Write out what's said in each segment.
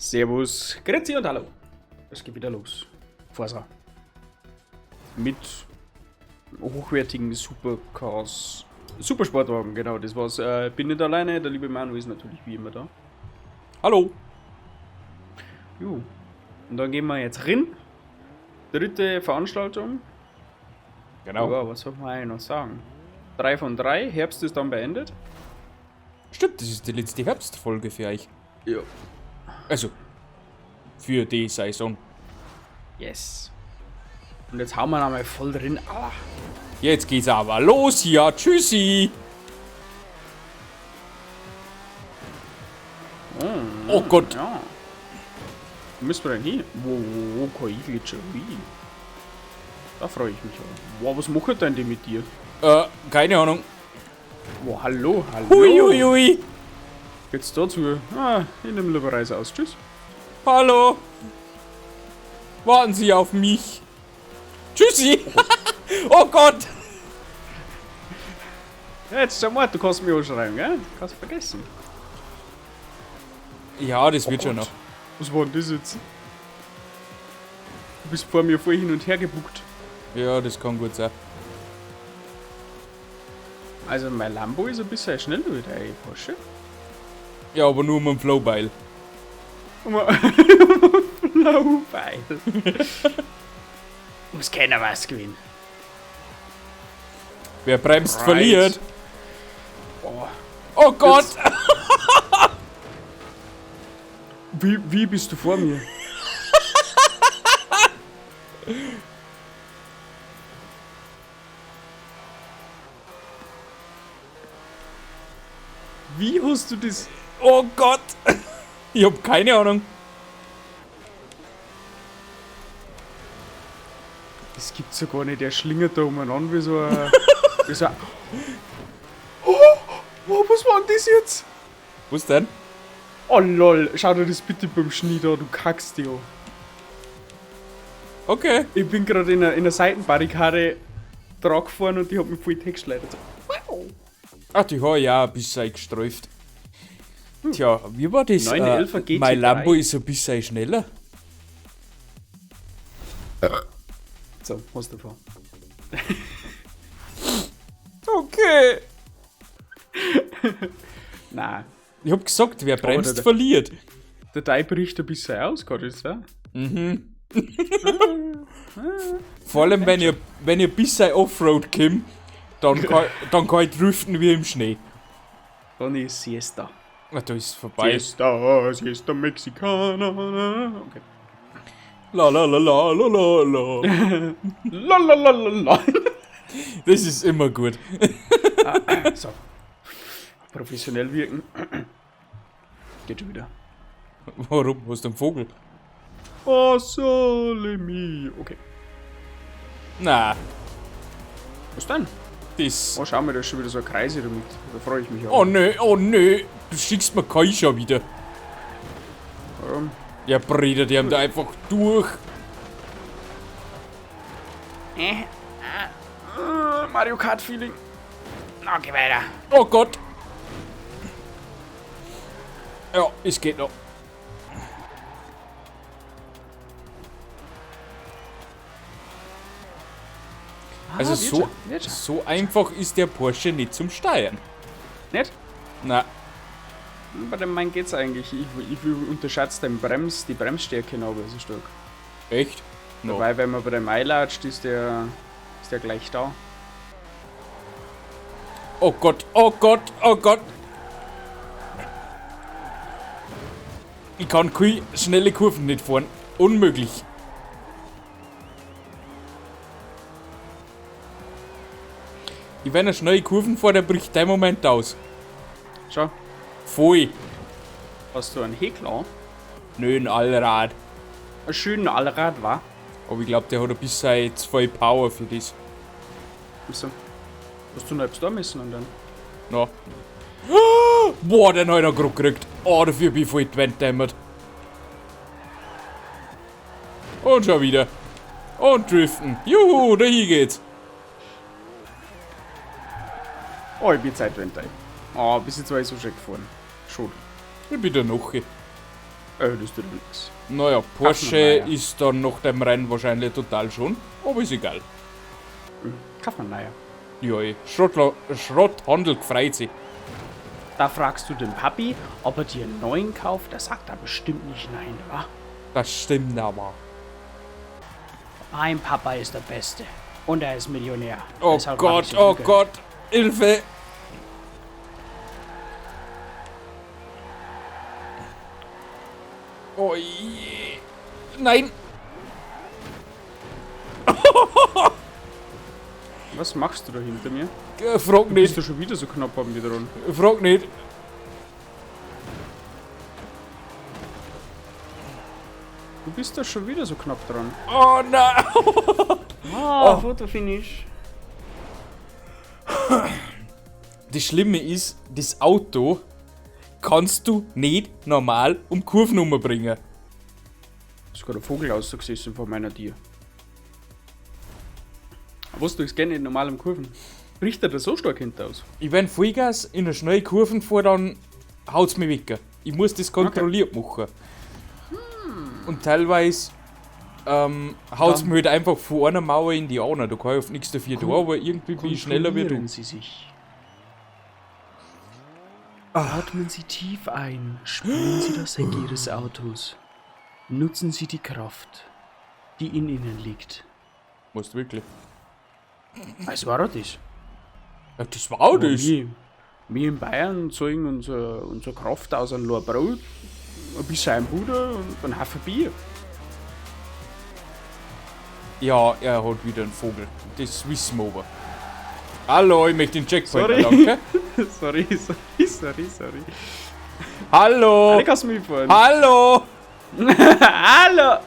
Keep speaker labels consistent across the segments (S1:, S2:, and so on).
S1: Servus, grüezi und hallo. Es geht wieder los. Forza. Mit hochwertigen Supercars. Supersportwagen, genau, das war's. Bin nicht alleine, der liebe Manu ist natürlich wie immer da.
S2: Hallo.
S1: Jo. Und dann gehen wir jetzt rein. Dritte Veranstaltung.
S2: Genau.
S1: Ja, was soll man eigentlich noch sagen? 3 von 3, Herbst ist dann beendet.
S2: Stimmt, das ist die letzte Herbstfolge für euch.
S1: Ja.
S2: Also, für die Saison.
S1: Yes. Und jetzt hauen wir nochmal voll drin. Ah.
S2: Jetzt geht's aber los hier. Tschüssi. Oh Gott.
S1: Ja. Wo müssen wir denn hin? Wo kann ich jetzt schon hin? Da freue ich mich auch. Wow, was machen denn die mit dir?
S2: Keine Ahnung.
S1: Wow, hallo, hallo.
S2: Hui.
S1: Jetzt dazu. Ah, ich nehme lieber Reise aus. Tschüss.
S2: Hallo. Warten Sie auf mich. Tschüssi. Oh Gott.
S1: Ja, jetzt schau mal, du kannst mich anschreiben, gell? Kannst vergessen.
S2: Ja, das wird schon noch.
S1: Was war denn das jetzt? Du bist vor mir voll hin und her gebuckt.
S2: Ja, das kann gut sein.
S1: Also mein Lambo ist ein bisschen schneller wie der Porsche.
S2: Ja, aber nur um den Flowbeil.
S1: Flowbeil. Muss keiner was gewinnen.
S2: Wer bremst,
S1: Right.
S2: verliert.
S1: Boah.
S2: Oh Gott.
S1: Wie bist du vor mir? Wie hast du das?
S2: Oh Gott. Ich hab keine Ahnung.
S1: Das gibt's ja gar nicht. Der schlingert da umeinander wie so ein. Wie so ein oh, was war denn das jetzt?
S2: Was denn?
S1: Oh lol, schau dir das bitte beim Schnee da, du kackst dich an.
S2: Okay.
S1: Ich bin gerade in einer Seitenbarrikade dran gefahren und die hat mich voll weggeschleudert. Wow.
S2: Ach, die habe ich auch ein bisschen gestreift. Tja, wie war das?
S1: 911er GT3.
S2: Mein Lambo ist ein bisschen schneller.
S1: So, hast du vor.
S2: Okay.
S1: Nein,
S2: Ich hab gesagt, wer bremst,
S1: der-
S2: verliert.
S1: der Teil bricht ein bisschen aus, kann das sein?
S2: Vor allem, wenn ihr ein bisschen Offroad kommt, dann kann ich driften wie im Schnee.
S1: Dann ist Siesta.
S2: Ah, da ist es vorbei.
S1: Siesta Mexicana. Okay.
S2: La la la la la la la.
S1: Lalalala.
S2: Das ist immer gut.
S1: So. Professionell wirken. Geht schon wieder.
S2: Warum? Hast du einen Vogel?
S1: Oh, sole mi. Okay.
S2: Na,
S1: Was denn?
S2: das.
S1: Oh, schau mal, da ist schon wieder so ein Kreise damit. Da freue ich mich auch.
S2: Oh nö. Du schickst mir Kai schon wieder.
S1: Warum?
S2: Ja, Brüder, die haben da einfach durch.
S1: Mario Kart Feeling. Na, geh weiter.
S2: Oh Gott. Ja, es geht noch. Also
S1: Wird schon.
S2: so einfach ist der Porsche nicht zum Steuern.
S1: Nicht?
S2: Na,
S1: Bei dem Mann geht's eigentlich. Ich unterschätze die Bremsstärke noch so stark.
S2: echt? No.
S1: Weil wenn man bei dem einlatscht, ist der gleich da.
S2: Oh Gott. Ich kann keine schnelle Kurven nicht fahren. Unmöglich. Ich wenn eine schnelle Kurven fahre, der bricht der Moment aus.
S1: Schau,
S2: Voll.
S1: hast du einen Heckler?
S2: Nö, ein Allrad.
S1: Ein schöner Allrad, war.
S2: Aber ich glaube, der hat ein bisschen zu viel Power für das.
S1: So. Hast du noch etwas da müssen und dann?
S2: Na. Boah, den hat er gerade gekriegt. Oh, dafür bin ich voll dämmert. Und schon wieder. Und driften. Juhu, dahin geht's.
S1: Oh, ich bin Zeitwende. Oh, bis jetzt war ich so schön gefahren. Schon.
S2: Ich bin der Noche.
S1: Das tut nichts.
S2: Naja, Porsche
S1: wir, naja.
S2: ist dann nach dem Rennen wahrscheinlich total schon, aber ist egal.
S1: Kauf man naja.
S2: Ja, Schrotthandel gefreut sich.
S1: Da fragst du den Papi, ob er dir einen neuen kauft. Der sagt da bestimmt nicht nein, wa?
S2: Das stimmt aber.
S1: Mein Papa ist der Beste. Und er ist Millionär.
S2: Oh
S1: Deshalb mag
S2: Gott,
S1: ich ihn
S2: oh
S1: gönnen.
S2: Gott, Hilfe! Oh je. Nein!
S1: Was machst du da hinter mir?
S2: Frag
S1: Bist
S2: nicht,
S1: du schon wieder so knapp an mir dran?
S2: frag nicht.
S1: Du bist da schon wieder so knapp dran.
S2: Oh nein!
S1: Fotofinish.
S2: Das Schlimme ist, das Auto kannst du nicht normal um Kurven umbringen.
S1: Ist gerade ein Vogel ausgesessen vor meiner Tür. Was du gerne in normalen Kurven? Bricht er da so stark hinter aus?
S2: Ich wenn Vollgas in eine schnelle Kurven fahre, dann haut's mich weg. Ich muss das kontrolliert machen. Und teilweise haut's mich halt einfach von einer Mauer in die andere. Da kann ich auf nichts dafür tun, aber irgendwie bin ich schneller wie du.
S1: Kontrollieren Sie sich. Atmen Sie tief ein. Spüren Sie das Heck Ihres Autos. Nutzen Sie die Kraft, die in Ihnen liegt.
S2: Musst wirklich.
S1: Was war das?
S2: Ja, das war das.
S1: Wir in Bayern zeigen unsere Kraft aus einem Lohr Brot, ein bisschen ein Puder und ein Haufen Bier.
S2: Ja, er hat wieder einen Vogel. Das wissen wir aber. Hallo, ich möchte den Checkpoint
S1: Sorry.
S2: danke.
S1: sorry.
S2: Hallo!
S1: Ich kann's mitfahren.
S2: Hallo!
S1: Hallo!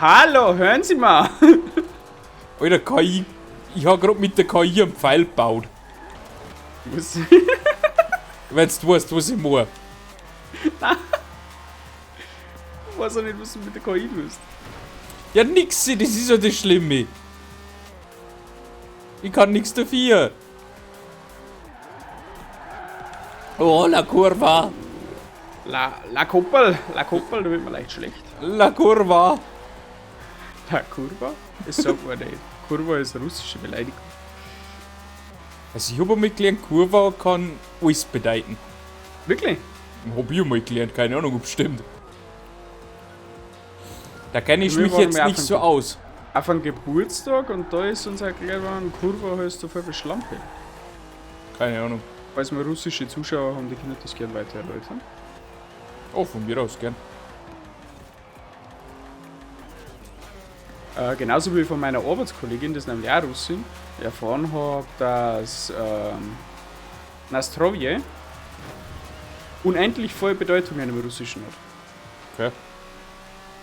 S1: Hallo, hören Sie mal!
S2: Alter, KI. Ich hab grad mit der KI einen Pfeil gebaut.
S1: Was?
S2: Wenn du weißt, was ich mache.
S1: Ich weiß auch nicht, was du mit der KI tust.
S2: Ja, nix, das ist ja das Schlimme. Ich kann nichts dafür. Oh, la Kurva.
S1: La Kuppel, da wird mir leicht schlecht.
S2: La Kurva.
S1: La Kurva? Das sagt man nicht. Kurva ist eine russische Beleidigung.
S2: Also ich hab einmal gelernt, Kurva kann alles bedeuten.
S1: Wirklich?
S2: Hab ich einmal gelernt, keine Ahnung, ob stimmt. Da kenne ich
S1: Wir
S2: mich
S1: waren
S2: jetzt
S1: mir
S2: nicht so aus.
S1: Auf einen Geburtstag und da ist uns erklärt worden, Kurva heißt so viel wie Schlampe.
S2: Keine Ahnung.
S1: Falls wir russische Zuschauer haben, die können das gerne weiter erläutern.
S2: Oh, von mir aus gern.
S1: Genauso wie von meiner Arbeitskollegin, das nämlich auch Russin, erfahren habe, dass Nastrovje unendlich viele Bedeutungen im Russischen hat.
S2: Okay.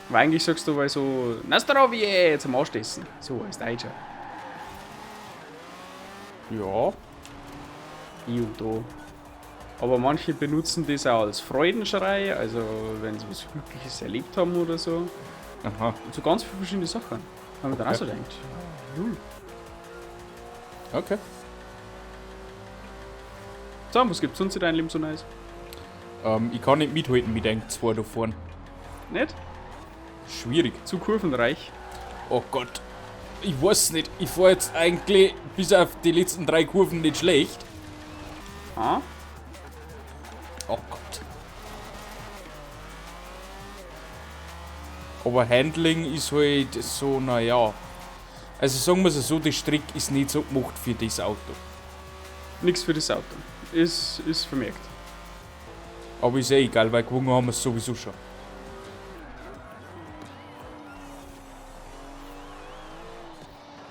S1: Weil eigentlich sagst du, weil so Nastrovje zum Anstessen. So als Deutscher.
S2: Ja.
S1: Hier und da. Aber manche benutzen das auch als Freudenschrei, also wenn sie was Glückliches erlebt haben oder so.
S2: Aha.
S1: Und so ganz viele verschiedene Sachen. Wenn man dann auch so denkt.
S2: Okay.
S1: So, was gibt's sonst in deinem Leben so nice?
S2: Ich kann nicht mithalten mit den zwei da vorne.
S1: Nicht?
S2: Schwierig.
S1: Zu kurvenreich.
S2: Oh Gott. Ich weiß nicht. Ich fahre jetzt eigentlich bis auf die letzten 3 Kurven nicht schlecht.
S1: Ah?
S2: Oh Gott. Aber Handling ist halt so, naja. Also sagen wir es so, der Strick ist nicht so gemacht für das Auto.
S1: Nix für das Auto. Ist vermerkt.
S2: Aber ist eh egal, weil gewonnen haben wir es sowieso schon.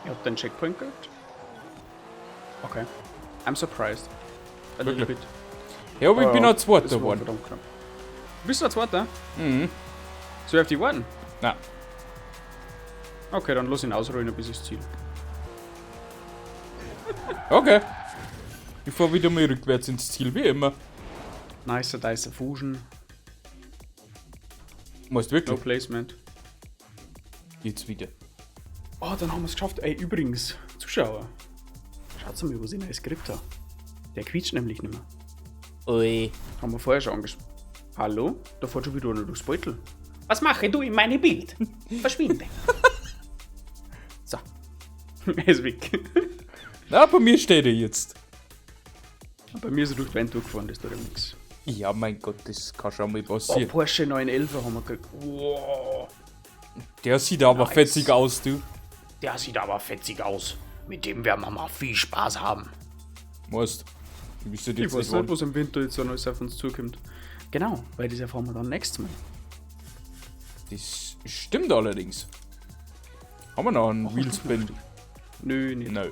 S1: Ihr habt einen Checkpoint gehabt? Okay. I'm surprised. A little
S2: Wirklich?
S1: bit.
S2: Ja, aber ich bin auch
S1: Das
S2: Zweiter
S1: war
S2: geworden.
S1: verdammt knapp. Bist du der Zweite?
S2: Mhm.
S1: Soll ich auf die warten?
S2: Nein.
S1: Okay, dann lass ihn ausrollen bis ins Ziel.
S2: Okay. Ich fahr wieder mal rückwärts ins Ziel, wie immer.
S1: Nicer Dicer Fusion.
S2: Musst
S1: No
S2: wirklich.
S1: Placement.
S2: Jetzt wieder.
S1: Oh, dann haben wir es geschafft. Ey, übrigens, Zuschauer. Schaut mal, was ich nice Skript habe. Der quietscht nämlich nicht mehr.
S2: Ui.
S1: Haben wir vorher schon angesprochen. Hallo? Da fährt schon wieder einer durchs Beutel. Was mache du in meinem Bild? Verschwinde. So. Er ist weg.
S2: Na, bei mir steht er jetzt.
S1: Bei mir ist er durch die Wand durchgefahren, das tut ihm nichts.
S2: Ja, mein Gott, das kann schon mal
S1: Oh,
S2: passieren.
S1: Porsche 911 haben wir gekriegt. Wow.
S2: Der sieht aber
S1: Nice.
S2: fetzig aus, du.
S1: Der sieht aber fetzig aus. Mit dem werden wir mal viel Spaß haben.
S2: Weißt du, bist du
S1: Ich
S2: jetzt
S1: weiß
S2: nicht
S1: nicht, was im Winter jetzt so alles auf uns zukommt. Genau, weil das erfahren wir dann nächstes Mal.
S2: Das stimmt allerdings. Haben wir noch einen Wheelspin?
S1: Nö, nicht.
S2: Nö.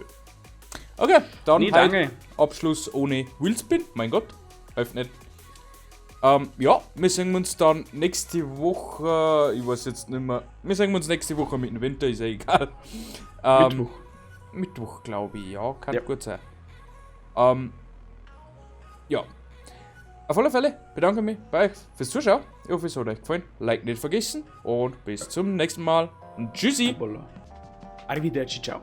S2: Okay, dann
S1: Nee,
S2: halt
S1: danke.
S2: Abschluss ohne Wheelspin. Mein Gott, öffnet. Ja, wir sehen uns dann nächste Woche. Ich weiß jetzt nicht mehr. Wir sehen uns nächste Woche mit dem Winter, ist ja egal.
S1: Mittwoch.
S2: Mittwoch, glaube ich, ja, kann
S1: Ja.
S2: gut sein. Ja. Auf alle Fälle bedanke ich mich bei euch fürs Zuschauen. Ich hoffe, es hat euch gefallen. Like nicht vergessen und bis zum nächsten Mal. Und tschüssi!
S1: Arrivederci, ciao.